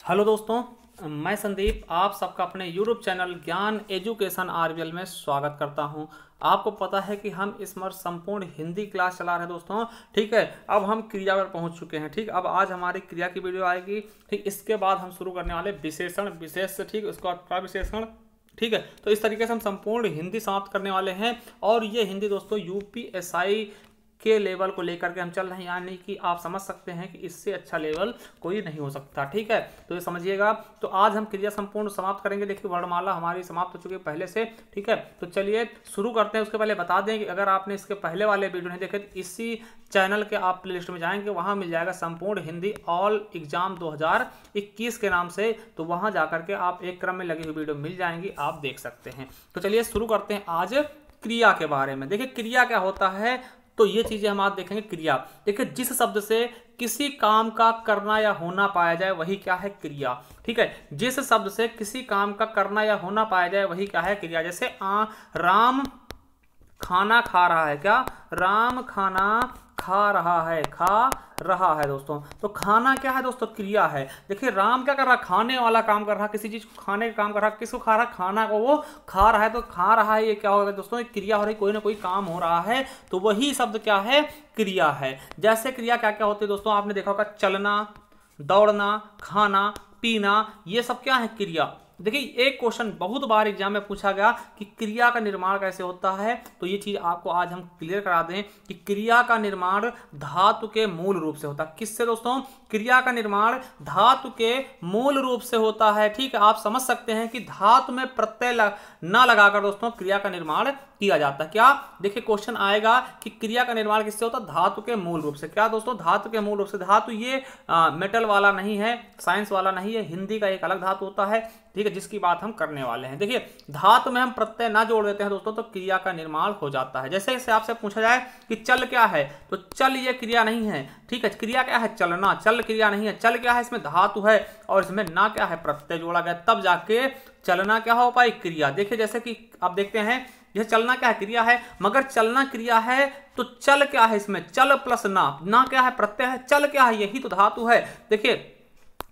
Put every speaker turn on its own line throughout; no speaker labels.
Hello दोस्तों, मैं संदीप आप सबका अपने यूट्यूब चैनल ज्ञान एजुकेशन आरबीएल में स्वागत करता हूं। आपको पता है कि हम इस बार संपूर्ण हिंदी क्लास चला रहे हैं दोस्तों। ठीक है, अब हम क्रिया पर पहुंच चुके हैं। ठीक, अब आज हमारी क्रिया की वीडियो आएगी। ठीक, इसके बाद हम शुरू करने वाले विशेषण विशेष से। ठीक, उसके बाद प्रविशेषण। ठीक है, तो इस तरीके से हम संपूर्ण हिंदी समाप्त करने वाले हैं। और ये हिंदी दोस्तों यूपीएसआई के लेवल को लेकर के हम चल रहे हैं, यानी कि आप समझ सकते हैं कि इससे अच्छा लेवल कोई नहीं हो सकता। ठीक है, तो ये समझिएगा। तो आज हम क्रिया संपूर्ण समाप्त करेंगे। देखिए वर्णमाला हमारी समाप्त हो चुकी है पहले से। ठीक है, तो चलिए शुरू करते हैं। उसके पहले बता दें कि अगर आपने इसके पहले वाले वीडियो नहीं देखे तो इसी चैनल के आप प्लेलिस्ट में जाएंगे, वहां मिल जाएगा संपूर्ण हिंदी ऑल एग्जाम 2021 के नाम से। तो वहां जाकर के आप एक क्रम में लगी हुई वीडियो मिल जाएंगी, आप देख सकते हैं। तो चलिए शुरू करते हैं आज क्रिया के बारे में। देखिए क्रिया क्या होता है, तो ये चीजें हम आज देखेंगे। क्रिया देखिए, जिस शब्द से किसी काम का करना या होना पाया जाए वही क्या है, क्रिया। ठीक है, जिस शब्द से किसी काम का करना या होना पाया जाए वही क्या है, क्रिया। जैसे राम खाना खा रहा है। क्या, राम खाना खा रहा है, खा रहा है दोस्तों। तो खाना क्या है दोस्तों, क्रिया है। देखिए राम क्या कर रहा है, खाने वाला काम कर रहा है, किसी चीज को खाने का काम कर रहा है। किसको खा रहा है, खाना को वो खा रहा है। तो खा रहा है, ये क्या होगा दोस्तों, एक क्रिया हो रही, कोई ना कोई काम हो रहा है। तो वही शब्द क्या है, क्रिया है। जैसे क्रिया क्या क्या होती है दोस्तों, आपने देखा होगा चलना, दौड़ना, खाना, पीना, ये सब क्या है, क्रिया। देखिए एक क्वेश्चन बहुत बार एग्जाम में पूछा गया कि क्रिया का निर्माण कैसे होता है। तो ये चीज आपको आज हम क्लियर करा दें कि क्रिया का निर्माण धातु के मूल रूप से होता है। किससे दोस्तों, क्रिया का निर्माण धातु के मूल रूप से होता है। ठीक है, आप समझ सकते हैं कि धातु में प्रत्यय न लगाकर दोस्तों क्रिया का निर्माण किया जाता है। क्या, देखिए क्वेश्चन आएगा कि क्रिया का निर्माण किससे होता है, धातु के मूल रूप से। क्या दोस्तों, धातु के मूल रूप से। धातु ये मेटल वाला नहीं है, साइंस वाला नहीं है, हिंदी का एक अलग धातु होता है। ठीक है, जिसकी बात हम करने वाले हैं। देखिए धातु में हम प्रत्यय ना जोड़ देते हैं दोस्तों तो क्रिया का निर्माण हो जाता है। जैसे इसे आपसे पूछा जाए कि चल क्या है, तो चल ये क्रिया नहीं है। ठीक है, क्रिया क्या है, चलना। चल क्रिया नहीं है। चल क्या है, इसमें धातु है और इसमें ना क्या है, प्रत्यय जोड़ा गया, तब जाके चलना क्या हो पाई, क्रिया। देखिए जैसे कि आप देखते हैं, यह चलना क्या है, क्रिया है, मगर चलना क्रिया है तो चल क्या है, इसमें चल प्लस ना क्या है, प्रत्यय है। चल क्या है, यही तो धातु है। देखिए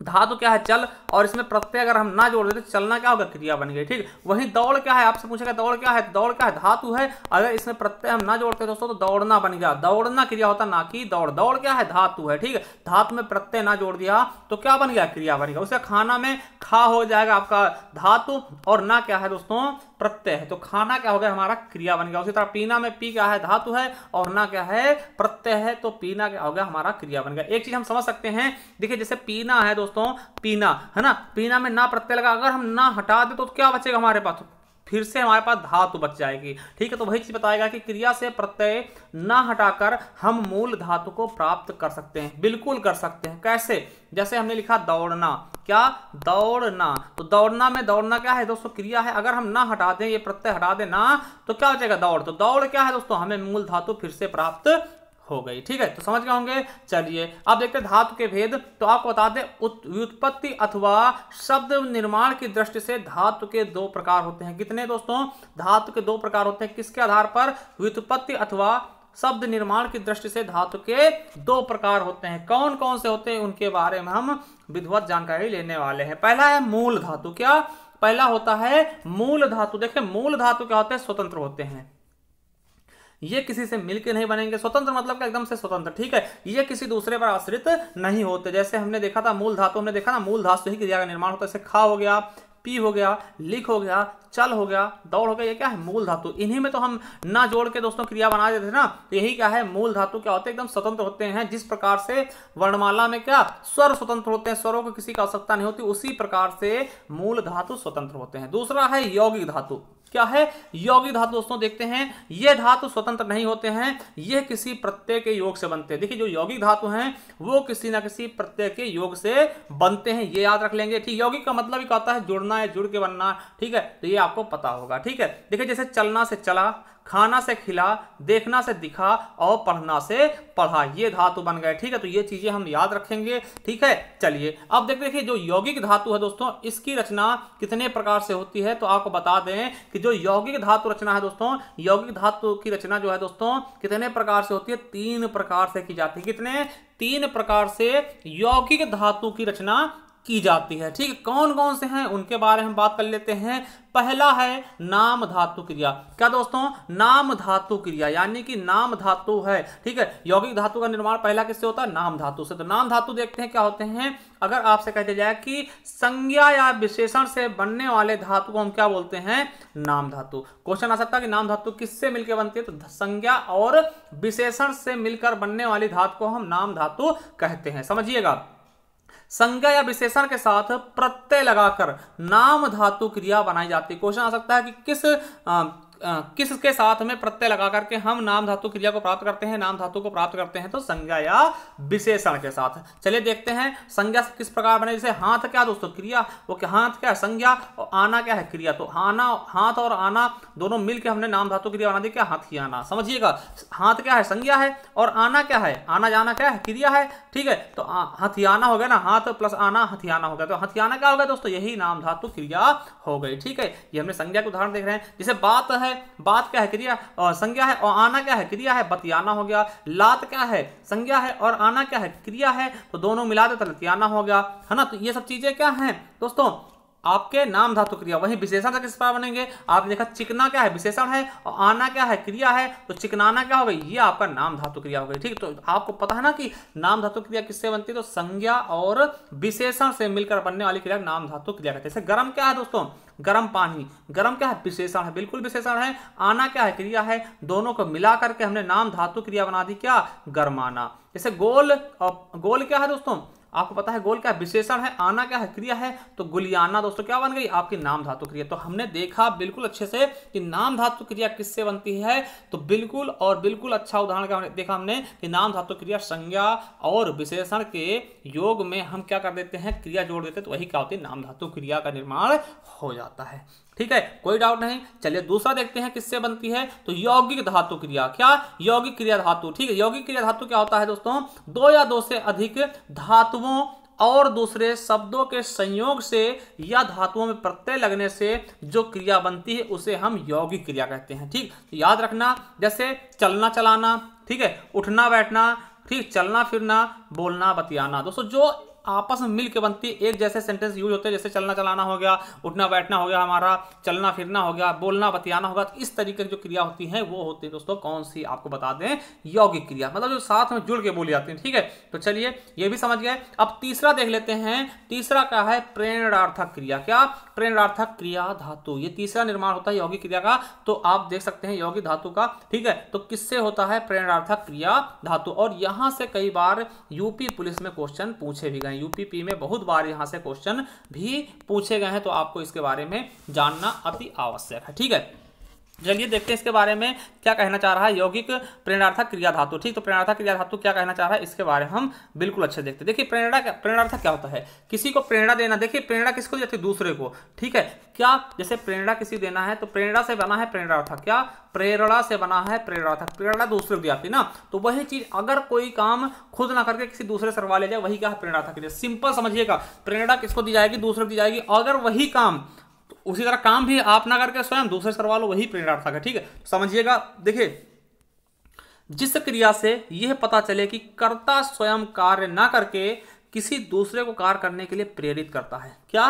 धातु क्या है, चल, और इसमें प्रत्यय अगर हम ना जोड़ देते तो चलना क्या होगा, क्रिया बन गई। ठीक, वहीं दौड़ क्या है, आपसे पूछेगा दौड़ क्या है, दौड़ क्या है, धातु है, अगर इसमें प्रत्यय हम ना जोड़ते दोस्तों तो दौड़ना बन गया। दौड़ना क्रिया होता, ना कि दौड़। दौड़ क्या है, धातु है। ठीक है, धातु में प्रत्यय ना जोड़ दिया तो क्या बन गया, क्रिया बन गया। उसका खाना में खा हो जाएगा आपका धातु, और ना क्या है दोस्तों, प्रत्यय है, तो खाना क्या हो गया, हमारा क्रिया बन गया। उसी तरह पीना में पी क्या है, धातु है, और ना क्या है, प्रत्यय है, तो पीना क्या हो गया, हमारा क्रिया बन गया। एक चीज हम समझ सकते हैं, देखिए जैसे पीना है दोस्तों, पीना है ना, पीना में ना प्रत्यय लगा, अगर हम ना हटा दे तो क्या बचेगा हमारे पास, फिर से हमारे पास धातु बच जाएगी। ठीक है, तो वही चीज बताएगा कि क्रिया से प्रत्यय ना हटाकर हम मूल धातु को प्राप्त कर सकते हैं। बिल्कुल कर सकते हैं। कैसे, जैसे हमने लिखा दौड़ना। क्या, दौड़ना, तो दौड़ना में दौड़ना क्या है दोस्तों, क्रिया है, अगर हम ना हटा दें, ये प्रत्यय हटा दें ना, तो क्या हो जाएगा, दौड़। तो दौड़ क्या है दोस्तों, हमें मूल धातु फिर से प्राप्त हो गई। ठीक है, तो समझ गए होंगे। चलिए अब देखते हैं धातु के भेद। तो आपको बता दें, व्युत्पत्ति अथवा शब्द निर्माण की दृष्टि से धातु के दो प्रकार होते हैं। कितने दोस्तों, धातु के दो प्रकार होते हैं। किसके आधार पर, व्युत्पत्ति अथवा शब्द निर्माण की दृष्टि से धातु के दो प्रकार होते हैं। कौन कौन से होते हैं, उनके बारे में हम विधिवत जानकारी लेने वाले हैं। पहला है मूल धातु। क्या, पहला होता है मूल धातु। देखिए मूल धातु क्या होते हैं, स्वतंत्र होते हैं, ये किसी से मिलके नहीं बनेंगे। स्वतंत्र मतलब एकदम से स्वतंत्र। ठीक है, ये किसी दूसरे पर आश्रित नहीं होते। जैसे हमने देखा था मूल धातु, हमने देखा ना मूल धातु से ही क्रिया का निर्माण होता है। जैसे खा हो गया, पी हो गया, लिख हो गया, चल हो गया, दौड़ हो गया, ये क्या है, मूल धातु। इन्हीं में तो हम ना जोड़ के दोस्तों क्रिया बना देते थे ना, तो यही क्या है, मूल धातु क्या होते हैं, एकदम स्वतंत्र होते हैं। जिस प्रकार से वर्णमाला में क्या स्वर स्वतंत्र होते हैं, स्वरों को किसी की आवश्यकता नहीं होती, उसी प्रकार से मूल धातु स्वतंत्र होते हैं। दूसरा है यौगिक धातु। क्या है, यौगिक धातु दोस्तों देखते हैं, ये धातु स्वतंत्र नहीं होते हैं, ये किसी प्रत्यय के योग से बनते हैं। देखिए जो यौगिक धातु हैं वो किसी ना किसी प्रत्यय के योग से बनते हैं, ये याद रख लेंगे। ठीक, यौगिक का मतलब ही कहता है जुड़ना है, जुड़ के बनना। ठीक है, तो ये आपको पता होगा। ठीक है, देखिए जैसे चलना से चला, खाना से खिला, देखना से दिखा, और पढ़ना से पढ़ा, ये धातु बन गए। ठीक है, तो ये चीजें हम याद रखेंगे। ठीक है, चलिए अब देखिए जो यौगिक धातु है दोस्तों, इसकी रचना कितने प्रकार से होती है। तो आपको बता दें कि जो यौगिक धातु रचना है दोस्तों, यौगिक धातु की रचना जो है दोस्तों कितने प्रकार से होती है, 3 प्रकार से की जाती है। कितने, 3 प्रकार से यौगिक धातु की रचना की जाती है। ठीक है, कौन कौन से हैं उनके बारे में बात कर लेते हैं। पहला है नाम धातु क्रिया। क्या दोस्तों, नाम धातु क्रिया, यानी कि नाम धातु है। ठीक है, यौगिक धातु का निर्माण पहला किससे होता है, नाम धातु से। तो नाम धातु देखते हैं क्या होते हैं। अगर आपसे कह दिया जाए कि संज्ञा या विशेषण से बनने वाले धातु को हम क्या बोलते हैं, नाम धातु। क्वेश्चन आ सकता है कि नाम धातु किससे मिलकर बनती है, तो संज्ञा और विशेषण से मिलकर बनने वाली धातु को हम नाम धातु कहते हैं। समझिएगा, संज्ञा या विशेषण के साथ प्रत्यय लगाकर नाम धातु क्रिया बनाई जाती है। क्वेश्चन आ सकता है कि किसके साथ में प्रत्यय लगा करके हम नाम धातु क्रिया को प्राप्त करते हैं, नाम धातु को प्राप्त करते हैं, तो संज्ञा या विशेषण के साथ। चलिए देखते हैं संज्ञा किस प्रकार बने। जैसे हाथ क्या दोस्तों, क्रिया, वो क्या, हाथ क्या है संज्ञा, और आना क्या है, क्रिया। तो आना, हाथ और आना दोनों मिलकर हमने नाम धातु क्रिया बना दी, क्या, हाथियाना। समझिएगा, हाथ क्या है, संज्ञा है, और आना क्या है, आना जाना क्या है, क्रिया है। ठीक है, तो हथियाना हो गया ना, हाथ प्लस आना हथियाना हो गया। तो हथियाना क्या हो गया दोस्तों, यही नाम धातु क्रिया हो गई। ठीक है, ये हमने संज्ञा के उदाहरण देख रहे हैं। जैसे बात है, बात क्या है, क्रिया और संज्ञा है, और आना क्या है, क्रिया है, बतियाना हो गया। लात क्या है, संज्ञा है, और आना क्या है, क्रिया है, तो दोनों मिला दे तो लतियाना हो गया, है ना। तो ये सब चीजें क्या हैं दोस्तों, आपके नाम धातु क्रिया। वही विशेषण से किस प्रकार बनेंगे, आपने देखा चिकना क्या है, विशेषण है, और आना क्या है, क्रिया है, तो चिकनाना क्या हो गई, ये आपका नाम धातु क्रिया हो गई। ठीक, तो आपको पता है ना कि नाम धातु क्रिया किससे बनती है, तो संज्ञा और विशेषण से मिलकर बनने वाली क्रिया नाम धातु क्रिया कहते हैं। जैसे गर्म क्या है दोस्तों, गर्म पानी, गर्म क्या है, विशेषण है, बिल्कुल विशेषण है। आना क्या है, क्रिया है, दोनों को मिला करके हमने नाम धातु क्रिया बना दी, क्या, गर्माना। जैसे गोल, और गोल क्या है दोस्तों, आपको पता है गोल क्या विशेषण है, आना क्या है, क्रिया है, तो गुलियाना दोस्तों क्या बन गई, आपकी नाम धातु क्रिया। तो हमने देखा बिल्कुल अच्छे से कि नाम धातु क्रिया किससे बनती है, तो बिल्कुल और बिल्कुल अच्छा उदाहरण क्या देखा हमने कि नाम धातु क्रिया संज्ञा और विशेषण के योग में हम क्या कर देते हैं, क्रिया जोड़ देते हैं, तो वही क्या होती है, नाम धातु क्रिया का निर्माण हो जाता है। ठीक है, कोई डाउट नहीं। चलिए दूसरा देखते हैं किससे बनती है, तो यौगिक धातु क्रिया। क्या, यौगिक क्रिया धातु। ठीक है, यौगिक क्रिया धातु क्या होता है दोस्तों, दो या दो से अधिक धातुओं और दूसरे शब्दों के संयोग से या धातुओं में प्रत्यय लगने से जो क्रिया बनती है उसे हम यौगिक क्रिया कहते हैं। ठीक, तो याद रखना, जैसे चलना चलाना, ठीक है, उठना बैठना, ठीक, चलना फिरना, बोलना बतियाना। दोस्तों जो आपस में मिलकर बनती है, एक जैसे सेंटेंस यूज होते हैं, जैसे चलना चलाना हो गया, उठना बैठना हो गया, हमारा चलना फिरना हो गया, बोलना बतियाना होगा। तो इस तरीके की जो क्रिया होती है वो होती है दोस्तों कौन सी, आपको बता दें, यौगिक क्रिया, मतलब जो साथ में जुड़ के बोली जाती है। ठीक है, तो चलिए ये भी समझ गए। अब तीसरा देख लेते हैं। तीसरा क्या है, प्रेरणार्थक क्रिया। क्या, प्रेरणार्थक क्रिया धातु, ये तीसरा निर्माण होता है यौगिक क्रिया का। तो आप देख सकते हैं यौगिक धातु का। ठीक है, तो किससे होता है, प्रेरणार्थक क्रिया धातु। और यहां से कई बार यूपी पुलिस में क्वेश्चन पूछे भी गए, यूपीपी में बहुत बार यहां से क्वेश्चन भी पूछे गए हैं, तो आपको इसके बारे में जानना अति आवश्यक है। ठीक है, चलिए देखते हैं इसके बारे में क्या कहना चाह रहा है यौगिक प्रेरणार्थक क्रिया धातु। ठीक, तो प्रेरणार्थक क्रिया धातु क्या कहना चाह रहा है, इसके बारे में हम बिल्कुल अच्छे देखते हैं। देखिए प्रेरणार्थक क्या होता है, किसी को प्रेरणा देना। देखिए प्रेरणा किसको देती है, दूसरे को। ठीक है, क्या, जैसे प्रेरणा किसी देना है तो प्रेरणा से बना है प्रेरणार्थक। क्या, प्रेरणा से बना है प्रेरणार्थक, प्रेरणा दूसरे को दी जाती है ना। तो वही चीज अगर कोई काम खुद ना करके किसी दूसरे से करवा ले जाए, वही क्या है, प्रेरणार्थक क्रिया। सिंपल समझिएगा, प्रेरणा किसको दी जाएगी, दूसरे को दी जाएगी। अगर वही काम, उसी तरह काम भी आप ना करके स्वयं दूसरे से करवा लो, वही प्रेरणार्थक है। ठीक है, समझिएगा। देखिए, जिस क्रिया से यह पता चले कि कर्ता स्वयं कार्य ना करके किसी दूसरे को कार्य करने के लिए प्रेरित करता है। क्या,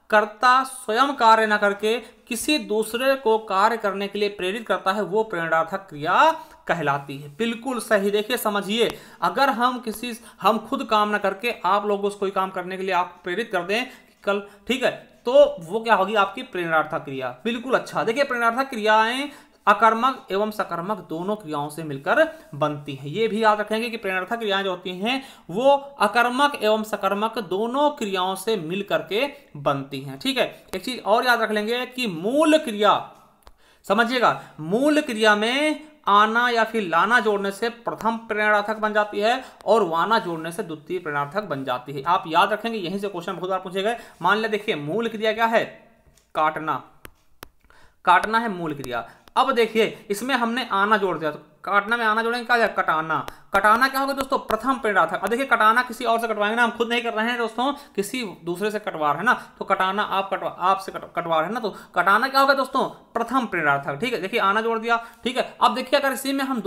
कर्ता स्वयं कार्य ना करके किसी दूसरे को कार्य करने के लिए प्रेरित करता है, वो प्रेरणार्थक क्रिया कहलाती है। बिल्कुल सही। देखिए समझिए, अगर हम खुद काम ना करके आप लोगों को कोई काम करने के लिए आप प्रेरित कर दें कल, ठीक है, तो वो क्या होगी, आपकी प्रेरणार्थक क्रिया। बिल्कुल अच्छा। देखिए प्रेरणार्थक क्रियाएं अकर्मक एवं सकर्मक दोनों क्रियाओं से मिलकर बनती हैं। ये भी याद रखेंगे कि प्रेरणार्थक क्रियाएं जो होती हैं वो अकर्मक एवं सकर्मक दोनों क्रियाओं से मिलकर के बनती हैं। ठीक है, एक चीज और याद रख लेंगे कि मूल क्रिया, समझिएगा, मूल क्रिया में आना या फिर लाना जोड़ने से प्रथम प्रेरणार्थक बन जाती है और वाना जोड़ने से द्वितीय प्रेरणार्थक बन जाती है। आप याद रखेंगे, यहीं से क्वेश्चन बहुत बार पूछे गए। मान ले, देखिए मूल क्रिया क्या है, काटना, काटना है मूल क्रिया। अब देखिए इसमें हमने आना जोड़ दिया, तो काटना में आना जोड़ेंगे, क्या हो जाएगा कटाना। कटाना क्या होगा दोस्तों, प्रथम प्रेरणार्थक। अब देखिए कटाना किसी और से कटवाएंगे ना, हम खुद नहीं कर रहे हैं दोस्तों, किसी दूसरे से कटवा रहे हैं ना, तो कटाना आपसे कटवा रहे हैं ना, तो कटाना क्या होगा दोस्तों, प्रथम प्रेरणार्थक। ठीक है, देखिए आना जोड़ दिया। ठीक है, अब देखिए अगर इसी में हम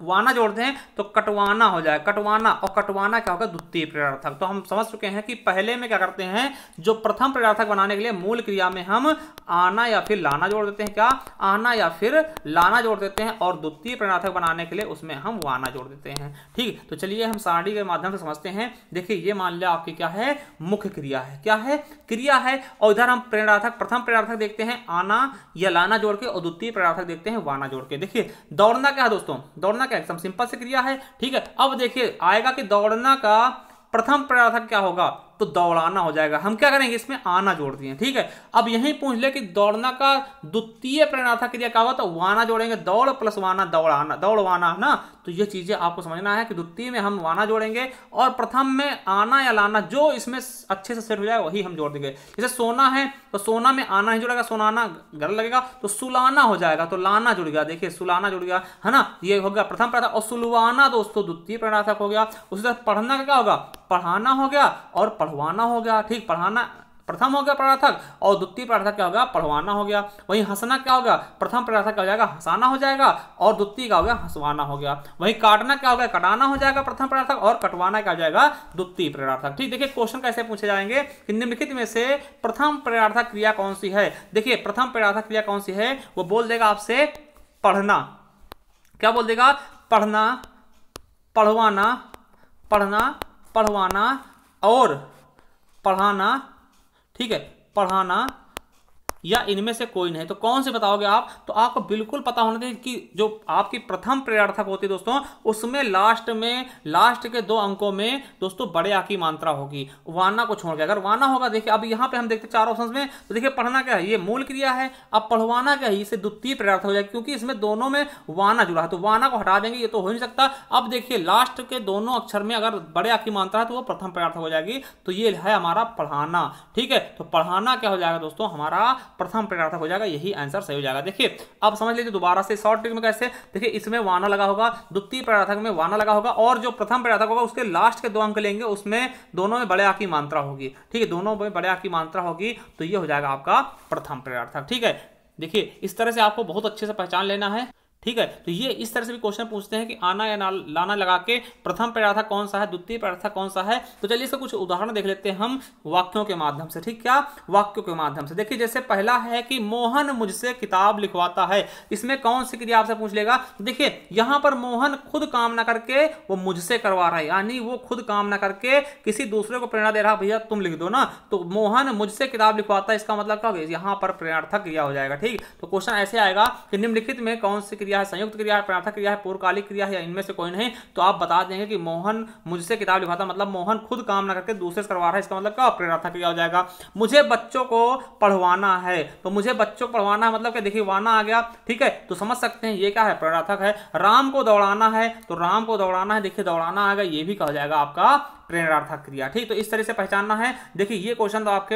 वाना जोड़ते हैं तो कटवाना हो जाए, कटवाना, और कटवाना क्या होगा, द्वितीय प्रेरणार्थक। तो हम समझ चुके हैं कि पहले में क्या करते हैं, जो प्रथम प्रेरणार्थक बनाने के लिए मूल क्रिया में हम आना या फिर लाना जोड़ देते हैं, क्या आना या फिर लाना जोड़ देते हैं, और द्वितीय प्रेरणार्थक बनाने के लिए उसमें हम वाना जोड़ देते हैं। ठीक, तो चलिए हम सारणी के माध्यम से समझते हैं। देखिए ये मान लिया आपकी क्या है, मुख्य क्रिया है, क्या है, क्रिया है, और इधर हम प्रेरणार्थक, प्रथम प्रेरणार्थक देखते हैं आना या लाना जोड़ के, और द्वितीय प्रेरणार्थक देखते हैं वाना जोड़ के। देखिए दौड़ना क्या है दोस्तों, दौड़ना क्या एकदम सिंपल से क्रिया है। ठीक है, अब देखिए आएगा कि दौड़ना का प्रथम प्रेरणार्थक क्या होगा, तो दौड़ाना हो जाएगा। हम क्या करेंगे, इसमें आना जोड़ दिए। ठीक है, अब यही पूछ ले कि दौड़ना का द्वितीय प्रेरणार्थक क्रिया क्या होगा, तो वाना जोड़ेंगे, दौड़ प्लस वाना, दौड़ाना, दौड़वाना ना। तो ये चीजें आपको समझना है कि द्वितीय में हम वाना जोड़ेंगे और प्रथम में आना या लाना, जो इसमें अच्छे से सेट हो जाए वही हम जोड़ देंगे। जैसे सोना है तो सोना में आना ही जुड़ेगा, सोनाना गलत लगेगा, तो सुलाना हो जाएगा, तो लाना जुड़ गया। देखिए सुलाना जुड़ गया है ना, ये हो गया प्रथम प्रेरणार्थक, और सुलवाना दोस्तों द्वितीय प्रेरणार्थक हो गया। उसी तरह पढ़ना का क्या होगा, पढ़ाना हो गया, और पढ़वाना हो गया। ठीक, पढ़ाना प्रथम हो गया प्रेरणार्थक, और द्वितीय प्रेरणार्थक क्या होगा, पढ़वाना हो गया। वहीं हंसना क्या होगा, प्रथम प्रेरणार्थक क्या हो जाएगा, हंसाना हो जाएगा, और द्वितीय का हो गया, हंसवाना हो गया। वहीं काटना क्या होगा, कटाना हो जाएगा प्रथम प्रेरणार्थक, और कटवाना क्या हो जाएगा, द्वितीय प्रेरणार्थक। ठीक, देखिए क्वेश्चन कैसे पूछे जाएंगे कि निम्नलिखित में से प्रथम प्रेरणार्थक क्रिया कौन सी है। देखिए प्रथम प्रेरणार्थक क्रिया कौन सी है, वो बोल देगा आपसे पढ़ना। क्या बोल देगा, पढ़ना, पढ़वाना, पढ़ना, पढ़वाना, और पढ़ाना। ठीक है, पढ़ाना, या इनमें से कोई नहीं। तो कौन से बताओगे आप, तो आपको बिल्कुल पता होना चाहिए कि जो आपकी प्रथम प्रेरणार्थक होती है दोस्तों, उसमें लास्ट के 2 अंकों में दोस्तों बड़े आ की मात्रा होगी, वाना को छोड़ के। अगर वाना होगा, देखिए अब यहां पे हम देखते 4 ऑप्शंस में, तो देखिए पढ़ना क्या है, ये मूल क्रिया है। अब पढ़वाना क्या है, इसे द्वितीय प्रेरणार्थक हो जाएगा, क्योंकि इसमें दोनों में वाना जुड़ा है, तो वाना को हटा देंगे, ये तो हो नहीं सकता। अब देखिए लास्ट के दोनों अक्षर में अगर बड़े आ की मात्रा है तो वो प्रथम प्रेरणार्थक हो जाएगी, तो ये है हमारा पढ़ाना। ठीक है, तो पढ़ाना क्या हो जाएगा दोस्तों, हमारा प्रथम प्रेरणार्थक हो जाएगा, यही आंसर सही हो जाएगा। देखिए अब समझ लीजिए दोबारा से शॉर्ट ट्रिक में कैसे। देखिए इसमें वाना लगा होगा, द्वितीय प्रेरणार्थक में वाना लगा होगा, और जो प्रथम प्रेरणार्थक होगा उसके लास्ट के 2 अंक लेंगे, उसमें दोनों में बड़े आ की मात्रा होगी। ठीक है, दोनों में बड़े आ की मात्रा होगी, तो ये हो जाएगा आपका प्रथम प्रेरणार्थक। ठीक है, देखिए इस तरह से आपको बहुत अच्छे से पहचान लेना है। ठीक है, तो ये इस तरह से भी क्वेश्चन पूछते हैं कि आना या लाना लगा के प्रथम प्रेरणार्थक कौन सा है, द्वितीय प्रेरणार्थक कौन सा है। तो चलिए इसका कुछ उदाहरण देख लेते हैं हम वाक्यों के माध्यम से। ठीक, क्या वाक्यों के माध्यम से। देखिए जैसे पहला है कि मोहन मुझसे किताब लिखवाता है, इसमें कौन सी क्रिया आपसे पूछ लेगा। देखिए यहां पर मोहन खुद काम ना करके वो मुझसे करवा रहा है, यानी वो खुद काम ना करके किसी दूसरे को प्रेरणा दे रहा, भैया तुम लिख दो ना, तो मोहन मुझसे किताब लिखवाता है, इसका मतलब क्या होगा, यहाँ पर प्रेरणार्थक क्रिया हो जाएगा। ठीक, तो क्वेश्चन ऐसे आएगा कि निम्नलिखित में कौन सी क्रिया है, संयुक्त क्रिया है, प्रेरणार्थक क्रिया है, पूर्वकालिक क्रिया है, या इनमें से कोई नहीं। तो आप बता देंगे कि मोहन मुझसे किताब लिखवाता, मतलब मोहन खुद काम ना करके दूसरे से करवा रहा है, इसका मतलब क्या, प्रेरणार्थक क्रिया हो जाएगा। मुझे बच्चों को पढ़वाना है, तो मुझे बच्चों को पढ़वाना है मतलब क्या, देखिए वाना आ गया। ठीक है, तो समझ सकते हैं ये क्या है, प्रेरणार्थक है। राम को दौड़ाना है, तो राम को दौड़ाना है, देखिए दौड़ाना आ गया, ये भी कहा जाएगा आपका प्रेरणार्थक क्रिया। ठीक, तो इस तरह से पहचानना है। देखिए ये क्वेश्चन तो आपके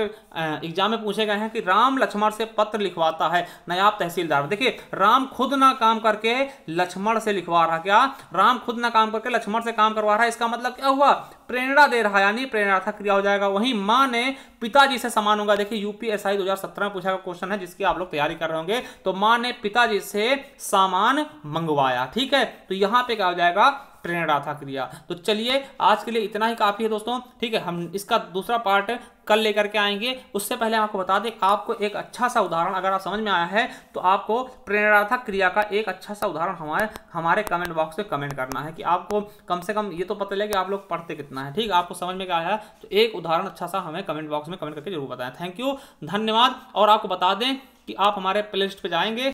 एग्जाम में पूछे गए हैं कि राम लक्ष्मण से पत्र लिखवाता है, नायब तहसीलदार। देखिए राम खुद ना काम करके लक्ष्मण से लिखवा रहा, क्या राम खुद ना काम करके लक्ष्मण से काम करवा रहा है, इसका मतलब क्या हुआ, प्रेरणा दे रहा, यानी प्रेरणार्थक क्रिया हो जाएगा। वहीं मां ने पिताजी से सामान होगा, देखिए यूपीएसआई 2017 में पूछा गया क्वेश्चन है, जिसकी आप लोग तैयारी कर रहे होंगे। तो मां ने पिताजी से सामान मंगवाया। ठीक है, तो यहां पे क्या हो जाएगा, प्रेरणार्थक क्रिया। तो चलिए आज के लिए इतना ही काफी है दोस्तों। ठीक है, हम इसका दूसरा पार्ट कल लेकर के आएंगे। उससे पहले आपको बता दें, आपको एक अच्छा सा उदाहरण अगर आप समझ में आया है तो आपको प्रेरणार्थक क्रिया का एक अच्छा सा उदाहरण हमारे कमेंट बॉक्स में कमेंट करना है कि आपको कम से कम ये तो पता लगे कि आप लोग पढ़ते कितना है। ठीक, आपको समझ में क्या आया, तो एक उदाहरण अच्छा सा हमें कमेंट बॉक्स में कमेंट करके जरूर बताएं। थैंक यू, धन्यवाद। और आपको बता दें कि आप हमारे प्ले लिस्ट पे जाएंगे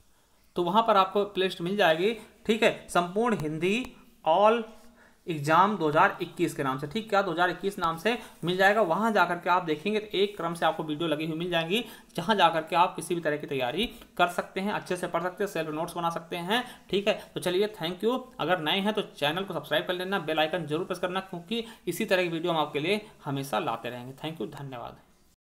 तो वहां पर आपको प्ले लिस्ट मिल जाएगी। ठीक है, संपूर्ण हिंदी ऑल एग्जाम 2021 के नाम से। ठीक, क्या 2021 नाम से मिल जाएगा। वहां जाकर के आप देखेंगे तो एक क्रम से आपको वीडियो लगी हुई मिल जाएंगी, जहां जाकर के आप किसी भी तरह की तैयारी कर सकते हैं, अच्छे से पढ़ सकते हैं, सेल्फ नोट्स बना सकते हैं। ठीक है, तो चलिए थैंक यू। अगर नए हैं तो चैनल को सब्सक्राइब कर लेना, बेल आइकन जरूर प्रेस करना, क्योंकि इसी तरह की वीडियो हम आपके लिए हमेशा लाते रहेंगे। थैंक यू, धन्यवाद।